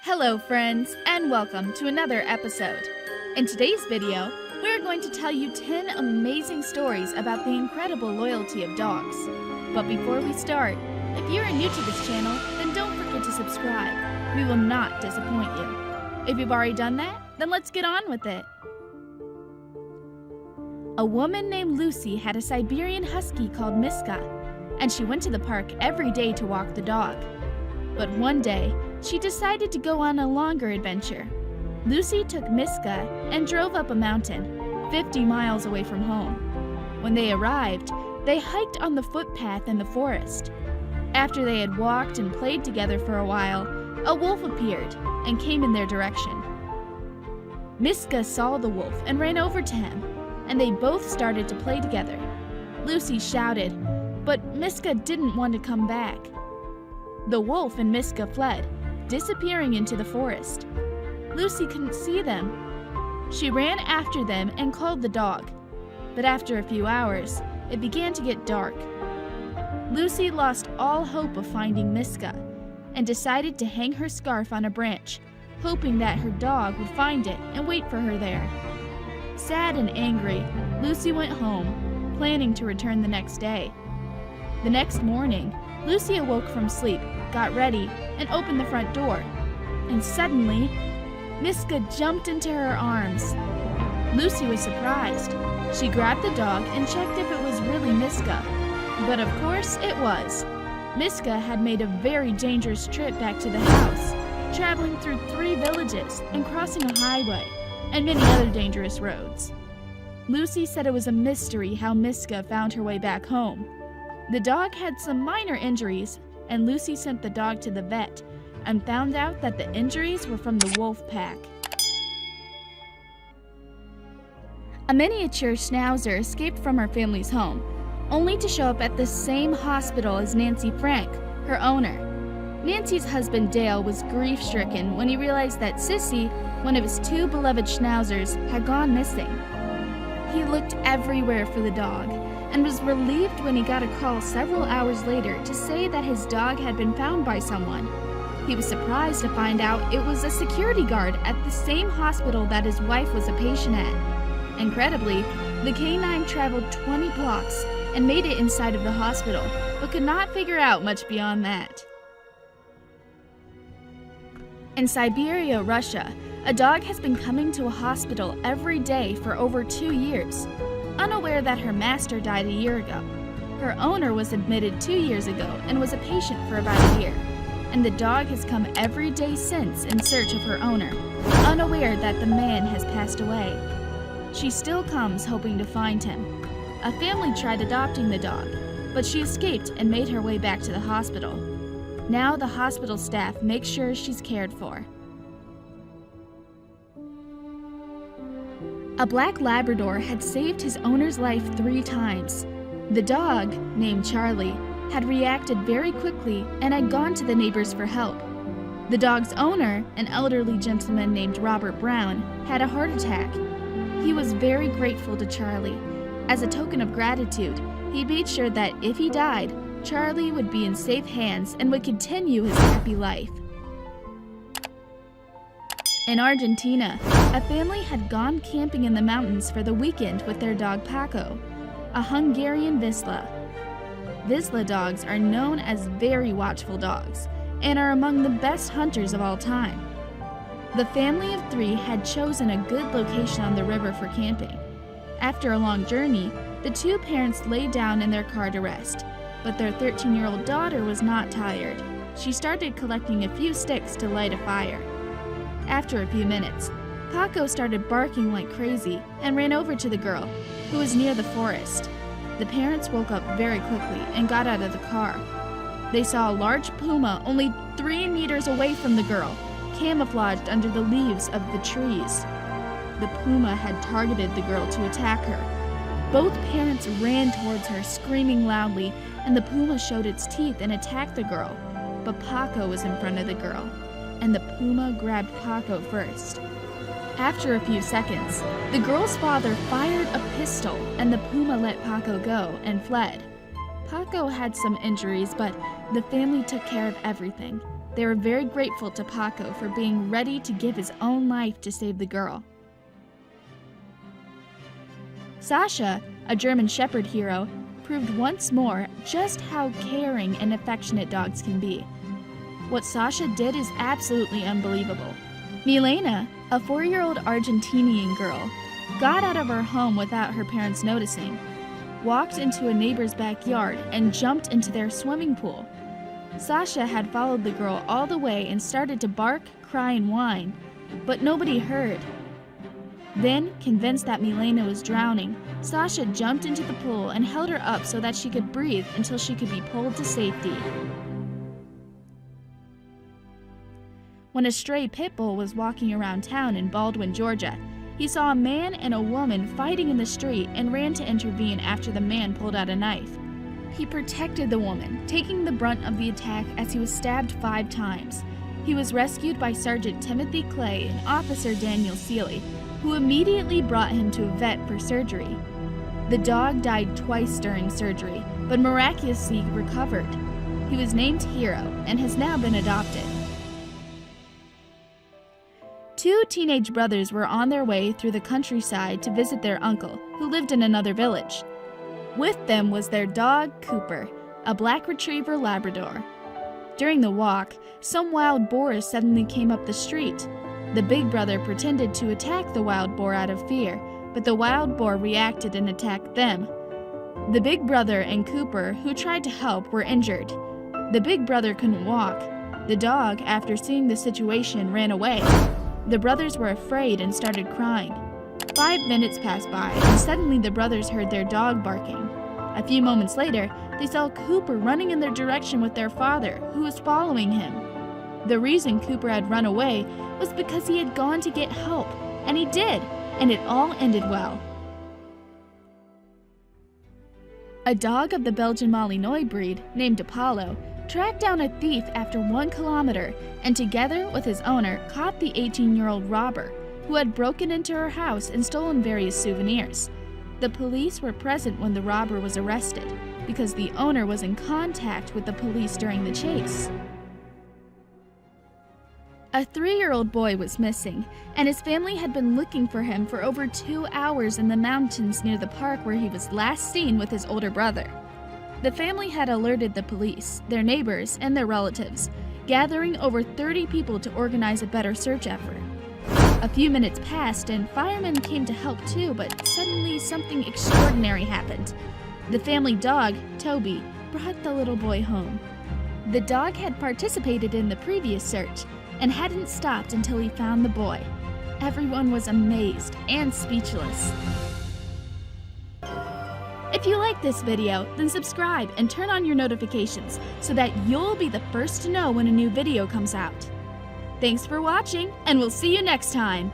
Hello friends, and welcome to another episode. In today's video, we're going to tell you 10 amazing stories about the incredible loyalty of dogs. But before we start, if you are new to this channel, then don't forget to subscribe. We will not disappoint you. If you've already done that, then let's get on with it. A woman named Lucy had a Siberian Husky called Miska, and she went to the park every day to walk the dog. But one day, she decided to go on a longer adventure. Lucy took Miska and drove up a mountain, 50 miles away from home. When they arrived, they hiked on the footpath in the forest. After they had walked and played together for a while, a wolf appeared and came in their direction. Miska saw the wolf and ran over to him, and they both started to play together. Lucy shouted, but Miska didn't want to come back. The wolf and Miska fled, disappearing into the forest. Lucy couldn't see them. She ran after them and called the dog, but after a few hours, it began to get dark. Lucy lost all hope of finding Miska and decided to hang her scarf on a branch, hoping that her dog would find it and wait for her there. Sad and angry, Lucy went home, planning to return the next day. The next morning, Lucy awoke from sleep, got ready, and opened the front door. And suddenly, Miska jumped into her arms. Lucy was surprised. She grabbed the dog and checked if it was really Miska. But of course it was. Miska had made a very dangerous trip back to the house, traveling through 3 villages and crossing a highway and many other dangerous roads. Lucy said it was a mystery how Miska found her way back home. The dog had some minor injuries, and Lucy sent the dog to the vet and found out that the injuries were from the wolf pack. A miniature schnauzer escaped from her family's home, only to show up at the same hospital as Nancy Frank, her owner. Nancy's husband Dale was grief-stricken when he realized that Sissy, one of his 2 beloved schnauzers, had gone missing. He looked everywhere for the dog, and was relieved when he got a call several hours later to say that his dog had been found by someone. He was surprised to find out it was a security guard at the same hospital that his wife was a patient at. Incredibly, the canine traveled 20 blocks and made it inside of the hospital, but could not figure out much beyond that. In Siberia, Russia, a dog has been coming to a hospital every day for over 2 years. Unaware that her master died a year ago. Her owner was admitted 2 years ago and was a patient for about a year, and the dog has come every day since in search of her owner, unaware that the man has passed away. She still comes hoping to find him. A family tried adopting the dog, but she escaped and made her way back to the hospital. Now the hospital staff makes sure she's cared for. A black Labrador had saved his owner's life 3 times. The dog, named Charlie, had reacted very quickly and had gone to the neighbors for help. The dog's owner, an elderly gentleman named Robert Brown, had a heart attack. He was very grateful to Charlie. As a token of gratitude, he made sure that if he died, Charlie would be in safe hands and would continue his happy life. In Argentina, a family had gone camping in the mountains for the weekend with their dog Paco, a Hungarian Vizsla. Vizsla dogs are known as very watchful dogs and are among the best hunters of all time. The family of 3 had chosen a good location on the river for camping. After a long journey, the 2 parents lay down in their car to rest, but their 13-year-old daughter was not tired. She started collecting a few sticks to light a fire. After a few minutes, Paco started barking like crazy and ran over to the girl, who was near the forest. The parents woke up very quickly and got out of the car. They saw a large puma only 3 meters away from the girl, camouflaged under the leaves of the trees. The puma had targeted the girl to attack her. Both parents ran towards her, screaming loudly, and the puma showed its teeth and attacked the girl. But Paco was in front of the girl, and the puma grabbed Paco first. After a few seconds, the girl's father fired a pistol and the puma let Paco go and fled. Paco had some injuries, but the family took care of everything. They were very grateful to Paco for being ready to give his own life to save the girl. Sasha, a German Shepherd hero, proved once more just how caring and affectionate dogs can be. What Sasha did is absolutely unbelievable. Milena, a 4-year-old Argentinian girl, got out of her home without her parents noticing, walked into a neighbor's backyard, and jumped into their swimming pool. Sasha had followed the girl all the way and started to bark, cry, and whine, but nobody heard. Then, convinced that Milena was drowning, Sasha jumped into the pool and held her up so that she could breathe until she could be pulled to safety. When a stray pit bull was walking around town in Baldwin, Georgia, he saw a man and a woman fighting in the street and ran to intervene after the man pulled out a knife. He protected the woman, taking the brunt of the attack as he was stabbed 5 times. He was rescued by Sergeant Timothy Clay and Officer Daniel Seeley, who immediately brought him to a vet for surgery. The dog died twice during surgery, but miraculously recovered. He was named Hero and has now been adopted. 2 teenage brothers were on their way through the countryside to visit their uncle, who lived in another village. With them was their dog, Cooper, a black retriever Labrador. During the walk, some wild boars suddenly came up the street. The big brother pretended to attack the wild boar out of fear, but the wild boar reacted and attacked them. The big brother and Cooper, who tried to help, were injured. The big brother couldn't walk. The dog, after seeing the situation, ran away. The brothers were afraid and started crying. 5 minutes passed by, and suddenly the brothers heard their dog barking. A few moments later, they saw Cooper running in their direction with their father, who was following him. The reason Cooper had run away was because he had gone to get help, and he did, and it all ended well. A dog of the Belgian Malinois breed, named Apollo, tracked down a thief after 1 kilometer and together with his owner caught the 18-year-old robber, who had broken into her house and stolen various souvenirs. The police were present when the robber was arrested because the owner was in contact with the police during the chase. A 3-year-old boy was missing, and his family had been looking for him for over 2 hours in the mountains near the park where he was last seen with his older brother. The family had alerted the police, their neighbors, and their relatives, gathering over 30 people to organize a better search effort. A few minutes passed and firemen came to help too, but suddenly something extraordinary happened. The family dog, Toby, brought the little boy home. The dog had participated in the previous search and hadn't stopped until he found the boy. Everyone was amazed and speechless. If you like this video, then subscribe and turn on your notifications so that you'll be the first to know when a new video comes out. Thanks for watching, and we'll see you next time!